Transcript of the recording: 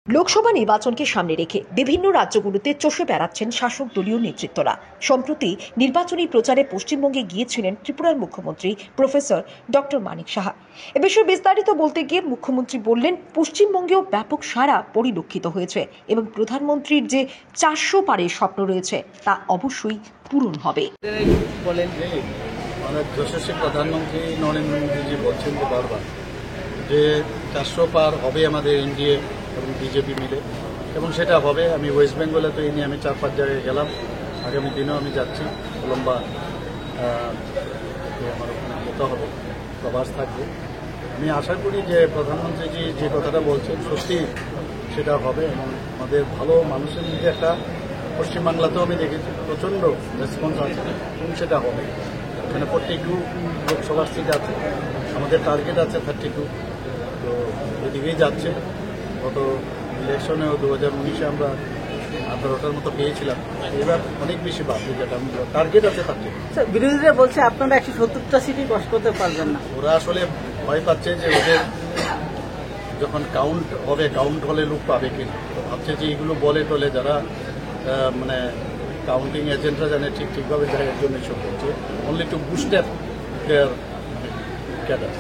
লোকসভা নির্বাচনকে সামনে রেখে বিভিন্ন রাজ্যগুলোতে চষে বেড়াচ্ছেন শাসক দলীয় নেতৃত্বরা। সম্প্রতি নির্বাচনী প্রচারে পশ্চিমবঙ্গে গিয়েছিলেন ত্রিপুরার মুখ্যমন্ত্রী প্রফেসর ডক্টর মানিক সাহা। এ বিষয়ে বিস্তারিত বলতে গিয়ে মুখ্যমন্ত্রী বললেন, পশ্চিমবঙ্গেও ব্যাপক সাড়া পরিলক্ষিত হয়েছে এবং প্রধানমন্ত্রীর যে 400 পারের স্বপ্ন রয়েছে তা অবশ্যই পূরণ হবে। বলেন যে আমাদের যশস্বী প্রধানমন্ত্রী নরেন্দ্র মোদীজি বলছেন যে বারবার যে 400 পার হবে আমাদের এনডিএ এবং বিজেপি মিলে, এবং সেটা হবে। আমি ওয়েস্ট বেঙ্গলে তো এই নিয়ে আমি 4-5 জায়গায় গেলাম, আগামী দিনেও আমি যাচ্ছি। লম্বা আমার ওখানে যেতে হবে, প্রবাস থাকবে। আমি আশা করি যে প্রধানমন্ত্রীজি যে কথাটা বলছেন সত্যি সেটা হবে, এবং আমাদের ভালো মানুষের মধ্যে একটা পশ্চিমবাংলাতেও আমি দেখেছি প্রচণ্ড রেসপন্স আছে, এবং সেটা হবে। মানে 42 লোকসভা সিট আছে, আমাদের টার্গেট আছে 32, তো এদিকেই যাচ্ছে। গত ইলেকশনেও 2019-এ আমরা 18টার মতো পেয়েছিলাম, এবার অনেক বেশি বাড়বে, যেটা টার্গেট আছে তার থেকে। বিরোধীরা বলছে আপনারা 170টা সিটই পাস করতে পারবেন না। ওরা আসলে ভয় পাচ্ছে যে ওদের যখন কাউন্ট হবে, কাউন্ট হলে লোক পাবে কিনা, ভাবছে যে এগুলো বলে টলে যারা মানে কাউন্টিং এজেন্টরা জানে ঠিকভাবে যায়, এর জন্য এসব করছে, only to boost their cadre.